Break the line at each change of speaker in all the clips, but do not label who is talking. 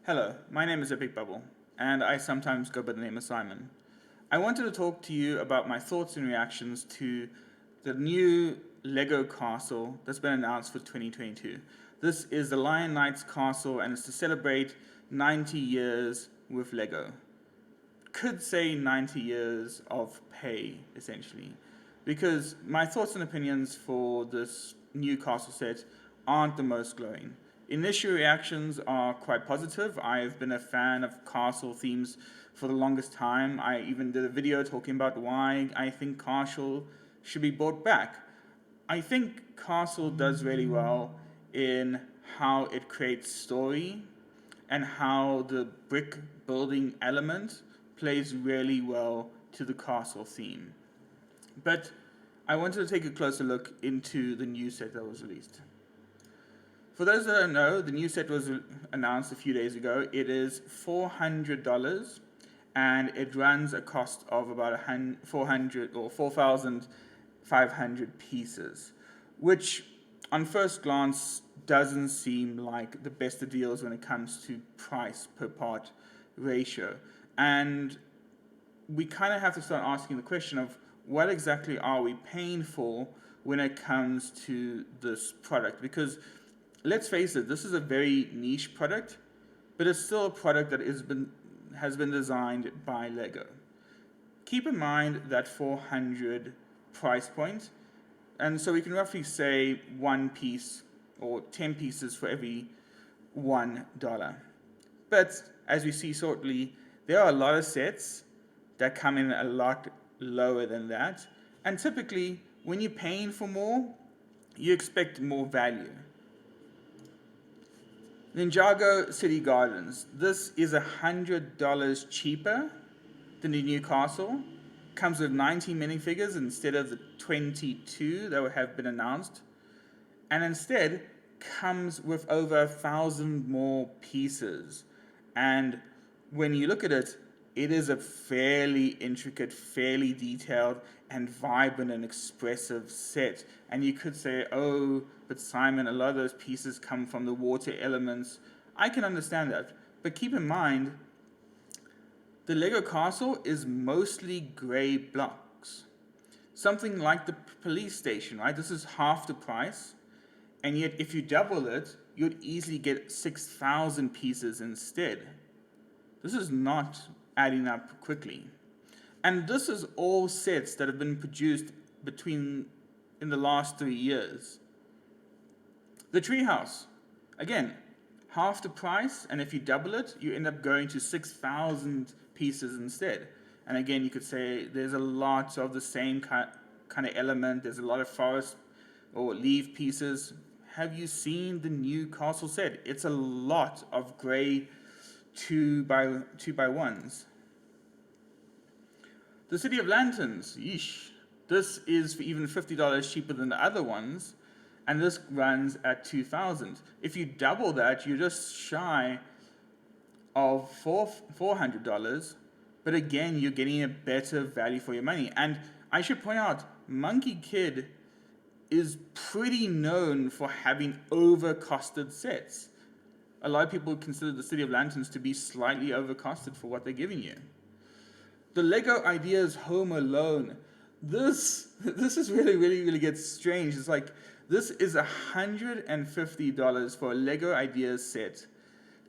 Hello, my name is Epic Bubble, and I sometimes go by the name of Simon. I wanted to talk to you about my thoughts and reactions to the new Lego castle that's been announced for 2022. This is the Lion Knights castle, and it's to celebrate 90 years with Lego. Could say 90 years of pay, essentially. Because my thoughts and opinions for this new castle set aren't the most glowing. Initial reactions are quite positive. I've been a fan of castle themes for the longest time. I even did a video talking about why I think Castle should be brought back. I think Castle does really well in how it creates story and how the brick building element plays really well to the castle theme. But I wanted to take a closer look into the new set that was released. For those that don't know, the new set was announced a few days ago. It is $400 and it runs a cost of about 400 or 4,500 pieces, which on first glance doesn't seem like the best of deals when it comes to price per part ratio. And we kind of have to start asking the question of what exactly are we paying for when it comes to this product? Because let's face it, this is a very niche product, but it's still a product that has been designed by Lego. Keep in mind that 400 price point, and so we can roughly say one piece or 10 pieces for every $1. But as we see shortly, there are a lot of sets that come in a lot lower than that, and typically when you're paying for more, you expect more value. Ninjago City Gardens. This is $100 cheaper than the new castle. Comes with 90 minifigures instead of the 22 that have been announced. And instead comes with over 1,000 more pieces. And when you look at it, it is a fairly intricate, fairly detailed, and vibrant and expressive set. And you could say, oh, but Simon, a lot of those pieces come from the water elements. I can understand that. But keep in mind, the Lego castle is mostly gray blocks. Something like the police station, right? This is half the price. And yet, if you double it, you'd easily get 6,000 pieces instead. This is not adding up quickly. And this is all sets that have been produced in the last 3 years. The treehouse, again, half the price, and if you double it, you end up going to 6,000 pieces instead. And again, you could say there's a lot of the same kind of element. There's a lot of forest or leaf pieces. Have you seen the new castle set? It's a lot of gray 2x1s. The City of Lanterns, yeesh. This is even $50 cheaper than the other ones, and this runs at $2,000. If you double that, you're just shy of $400, but again, you're getting a better value for your money. And I should point out, Monkey Kid is pretty known for having overcosted sets. A lot of people consider the City of Lanterns to be slightly overcosted for what they're giving you. The Lego Ideas Home Alone. This is really gets strange. It's like, this is $150 for a Lego Ideas set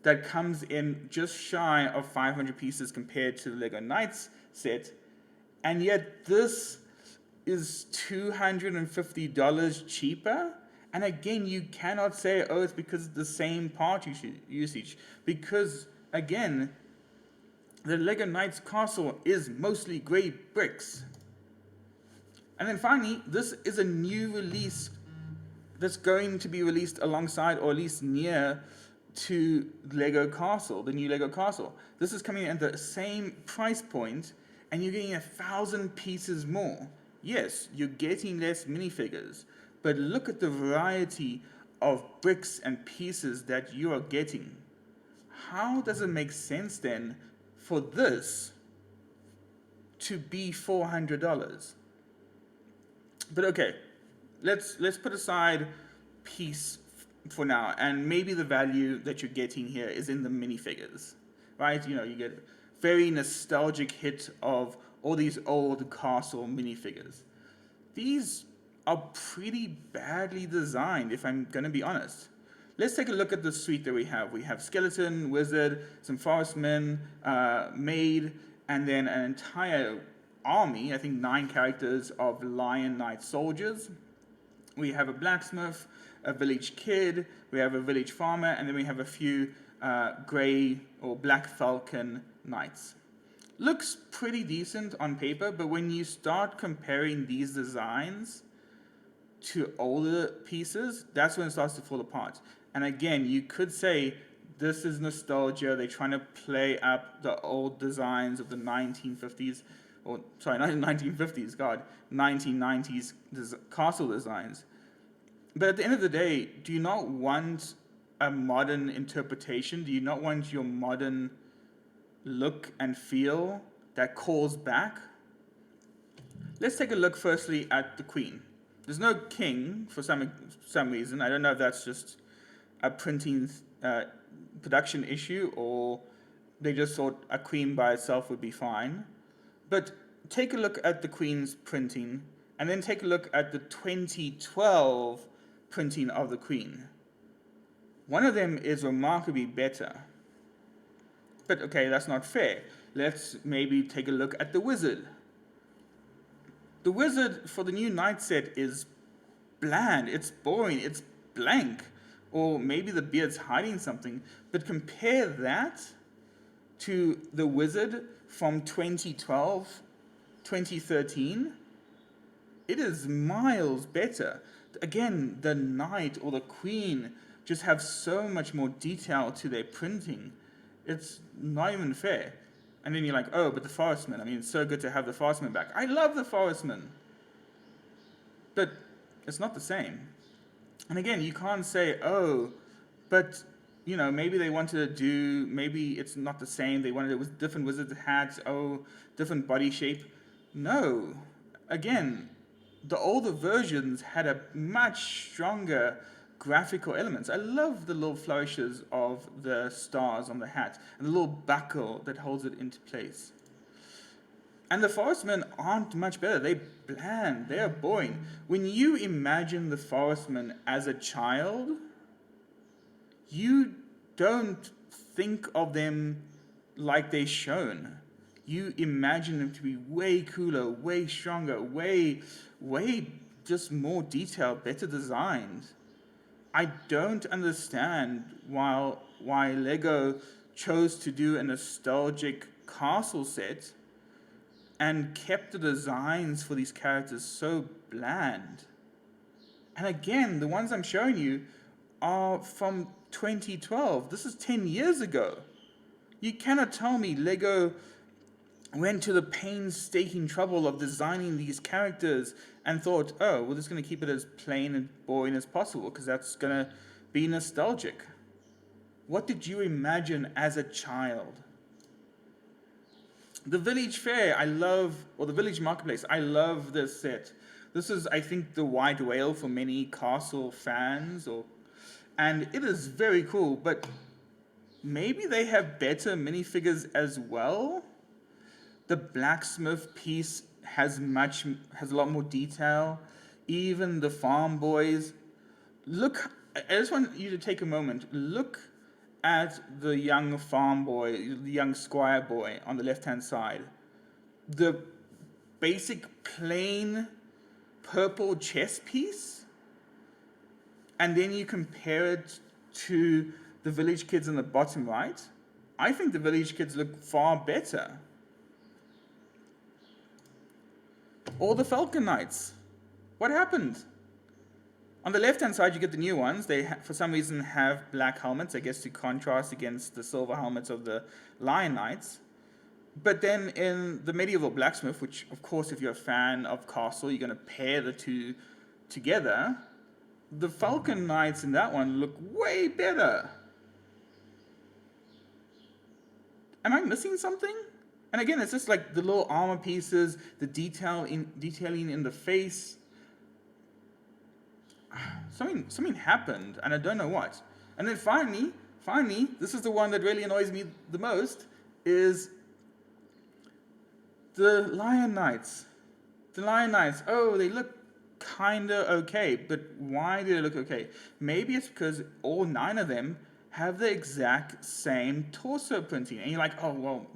that comes in just shy of 500 pieces compared to the Lego Knights set, and yet this is $250 cheaper. And again, you cannot say, oh, it's because of the same part usage. Because, again, the Lego Knights castle is mostly gray bricks. And then finally, this is a new release that's going to be released alongside, or at least near, to Lego Castle, the new Lego Castle. This is coming at the same price point, and you're getting 1,000 pieces more. Yes, you're getting less minifigures, but look at the variety of bricks and pieces that you are getting. How does it make sense then for this to be $400? But okay, let's put aside for now, and maybe the value that you're getting here is in the minifigures, right? You know, you get very nostalgic hit of all these old castle minifigures. These are pretty badly designed, if I'm going to be honest. Let's take a look at the suite that we have. We have skeleton, wizard, some forestmen, maid, and then an entire army, I think 9 characters of lion knight soldiers. We have a blacksmith, a village kid, we have a village farmer, and then we have a few grey or black falcon knights. Looks pretty decent on paper, but when you start comparing these designs to older pieces, that's when it starts to fall apart. And again, you could say this is nostalgia. They're trying to play up the old designs of the 1950s, or sorry, not 1950s, God, 1990s castle designs. But at the end of the day, do you not want a modern interpretation? Do you not want your modern look and feel that calls back? Let's take a look firstly at the queen. There's no king for some reason. I don't know if that's just a printing production issue, or they just thought a queen by itself would be fine. But take a look at the queen's printing, and then take a look at the 2012 printing of the queen. One of them is remarkably better. But okay, that's not fair. Let's maybe take a look at the wizard. The wizard for the new knight set is bland, it's boring, it's blank. Or maybe the beard's hiding something. But compare that to the wizard from 2012, 2013. It is miles better. Again, the knight or the queen just have so much more detail to their printing. It's not even fair. And then you're like, oh, but the forestman. I mean, it's so good to have the forestman back. I love the forestman. But it's not the same. And again, you can't say, oh, but, you know, maybe they wanted to do, maybe it's not the same. They wanted it with different wizard hats, oh, different body shape. No. Again, the older versions had a much stronger graphical elements. I love the little flourishes of the stars on the hat and the little buckle that holds it into place. And the forestmen aren't much better. They're bland. They are boring. When you imagine the forestmen as a child, you don't think of them like they're shown. You imagine them to be way cooler, way stronger, way just more detailed, better designed. I don't understand why Lego chose to do a nostalgic castle set and kept the designs for these characters so bland. And again, the ones I'm showing you are from 2012. This is 10 years ago. You cannot tell me Lego went to the painstaking trouble of designing these characters and thought, oh, we're just going to keep it as plain and boring as possible because that's going to be nostalgic. What did you imagine as a child? The Village Fair, or the Village Marketplace, I love this set. This is, I think, the white whale for many castle fans, and it is very cool, but maybe they have better minifigures as well? The blacksmith piece has a lot more detail. Even the farm boys. Look, I just want you to take a moment. Look at the young farm boy, the young squire boy on the left-hand side. The basic plain purple chess piece. And then you compare it to the village kids in the bottom right. I think the village kids look far better. Or the Falcon Knights. What happened? On the left-hand side, you get the new ones. They, for some reason, have black helmets, I guess, to contrast against the silver helmets of the Lion Knights. But then in the medieval blacksmith, which, of course, if you're a fan of Castle, you're going to pair the two together, the Falcon Knights in that one look way better. Am I missing something? And again, it's just like the little armor pieces, the detailing in the face. something happened, and I don't know what. And then finally, this is the one that really annoys me the most, is the Lion Knights. The Lion Knights, oh, they look kinda okay, but why do they look okay? Maybe it's because all 9 of them have the exact same torso printing. And you're like, oh, well,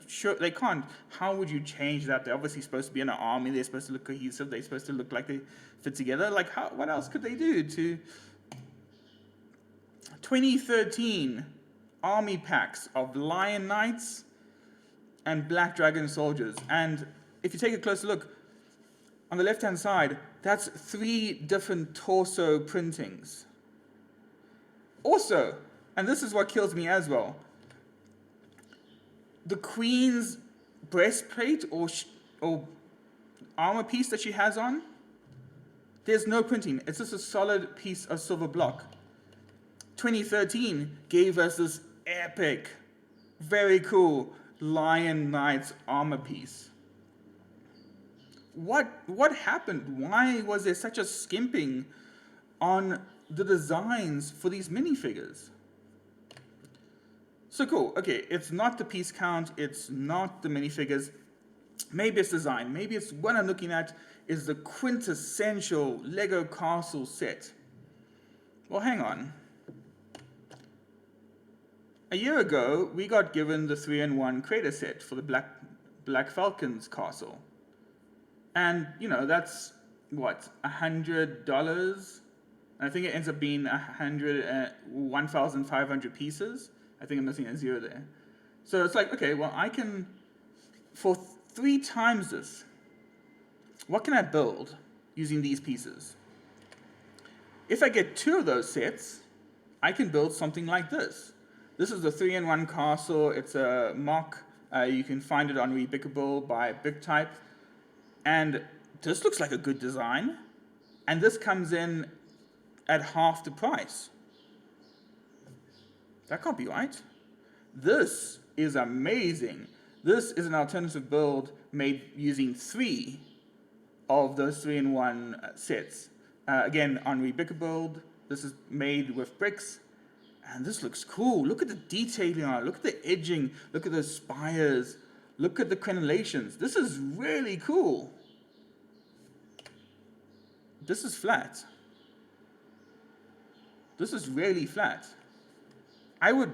sure, they can't. How would you change that? They're obviously supposed to be in an army. They're supposed to look cohesive. They're supposed to look like they fit together. Like, what else could they do to... 2013 army packs of Lion Knights and Black Dragon soldiers. And if you take a closer look, on the left-hand side, that's 3 different torso printings. Also, and this is what kills me as well, the Queen's breastplate or armor piece that she has on, there's no printing. It's just a solid piece of silver block. 2013 gave us this epic, very cool Lion Knights armor piece. What happened? Why was there such a skimping on the designs for these minifigures? So cool. Okay, it's not the piece count. It's not the minifigures. Maybe it's design. Maybe it's what I'm looking at is the quintessential Lego castle set. Well, hang on. A year ago, we got given the 3-in-1 creator set for the Black Falcon's castle. And, that's, what, $100? And I think it ends up being 1,500 pieces. I think I'm missing a 0 there. So it's like, okay, well, I can, for 3 times this, what can I build using these pieces? If I get 2 of those sets, I can build something like this. This is the 3-in-1 castle. It's a mock. You can find it on Rebickable by BigType. And this looks like a good design. And this comes in at half the price. That can't be right. This is amazing. This is an alternative build made using 3 of those 3-in-1 sets. Again, on Rebickable. This is made with bricks. And this looks cool. Look at the detailing on it. Look at the edging. Look at the spires. Look at the crenellations. This is really cool. This is flat. This is really flat. I would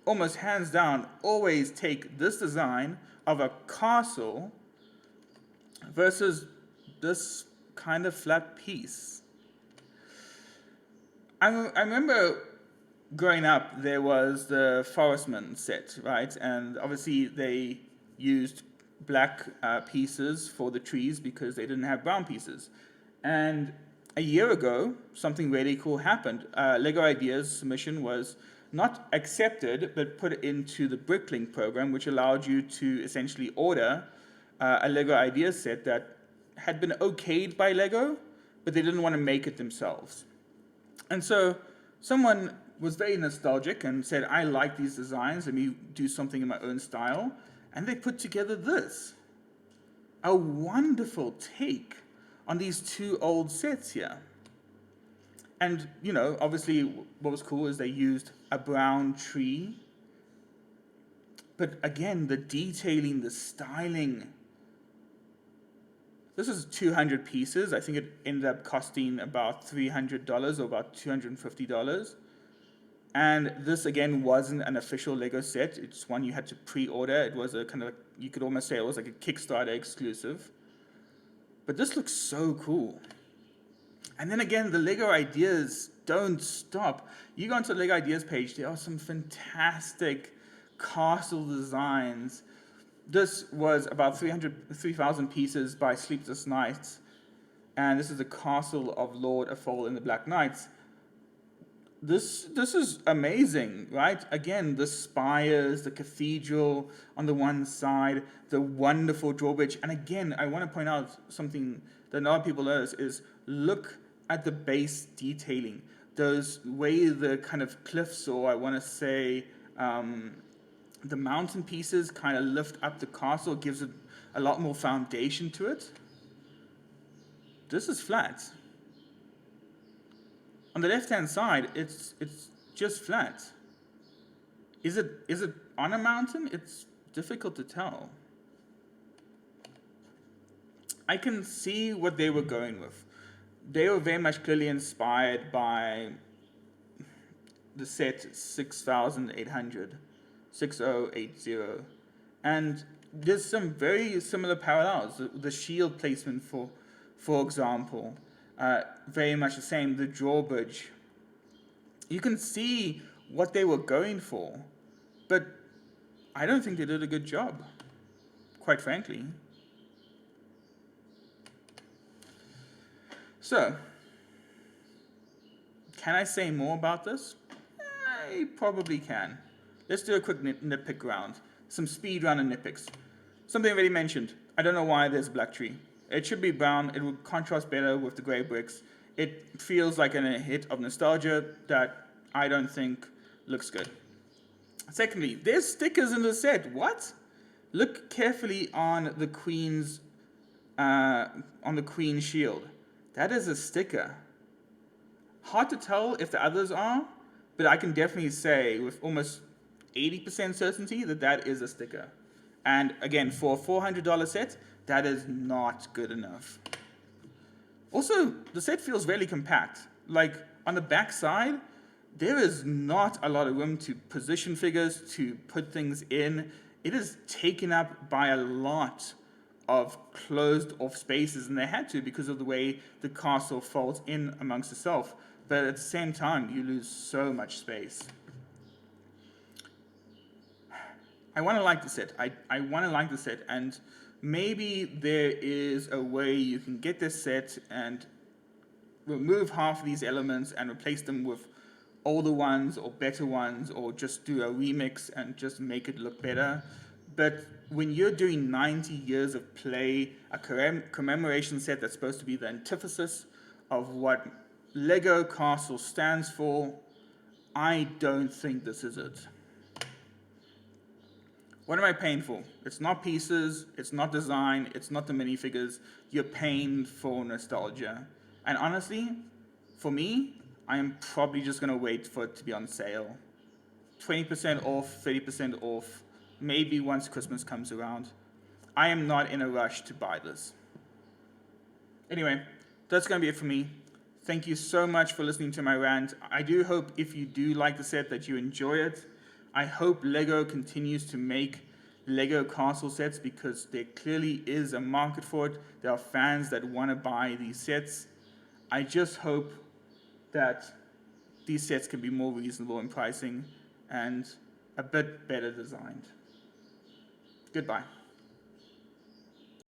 almost hands down always take this design of a castle versus this kind of flat piece. I remember growing up, there was the Forestman set, right? And obviously they used black pieces for the trees because they didn't have brown pieces. And a year ago, something really cool happened. Lego Ideas submission was not accepted, but put into the Bricklink program, which allowed you to essentially order a Lego Ideas set that had been okayed by Lego, but they didn't want to make it themselves. And so someone was very nostalgic and said, I like these designs, let me do something in my own style. And they put together this. A wonderful take on these 2 old sets here. And, obviously what was cool is they used a brown tree. But again, the detailing, the styling. This is 200 pieces. I think it ended up costing about $300 or about $250. And this, again, wasn't an official Lego set. It's one you had to pre-order. It was a kind of, you could almost say it was like a Kickstarter exclusive. But this looks so cool. And then again, the Lego Ideas don't stop. You go onto the Lego Ideas page, there are some fantastic castle designs. This was about 3,000 pieces by Sleepless Nights. And this is the castle of Lord Athol and the Black Knights. This is amazing, right? Again, the spires, the cathedral on the one side, the wonderful drawbridge. And again, I want to point out something that not a lot of people notice is look at the base detailing. Those way the kind of cliffs, or I want to say the mountain pieces kind of lift up the castle, gives it a lot more foundation to it. This is flat. On the left-hand side, it's just flat. Is it on a mountain? It's difficult to tell. I can see what they were going with. They were very much clearly inspired by the set 6800, 6080, and there's some very similar parallels. The shield placement, for example, very much the same. The drawbridge. You can see what they were going for, but I don't think they did a good job, quite frankly. So, can I say more about this? I probably can. Let's do a quick nitpick round. Some speed round and nitpicks. Something I already mentioned. I don't know why there's a black tree. It should be brown. It would contrast better with the gray bricks. It feels like a hit of nostalgia that I don't think looks good. Secondly, there's stickers in the set. What? Look carefully on the Queen's shield. That is a sticker. Hard to tell if the others are, but I can definitely say with almost 80% certainty that that is a sticker. And again, for a $400 set, that is not good enough. Also, the set feels really compact. Like, on the back side, there is not a lot of room to position figures, to put things in. It is taken up by a lot of closed off spaces, and they had to because of the way the castle folds in amongst itself. But at the same time, you lose so much space. I want to like the set. I want to like the set, and maybe there is a way you can get this set and remove half of these elements and replace them with older ones or better ones, or just do a remix and just make it look better. But when you're doing 90 years of play, a commemoration set that's supposed to be the antithesis of what Lego Castle stands for, I don't think this is it. What am I paying for? It's not pieces, it's not design, it's not the minifigures. You're paying for nostalgia. And honestly, for me, I am probably just going to wait for it to be on sale. 20% off, 30% off, maybe once Christmas comes around. I am not in a rush to buy this. Anyway, that's going to be it for me. Thank you so much for listening to my rant. I do hope if you do like the set that you enjoy it. I hope Lego continues to make Lego Castle sets because there clearly is a market for it. There are fans that want to buy these sets. I just hope that these sets can be more reasonable in pricing and a bit better designed. Goodbye.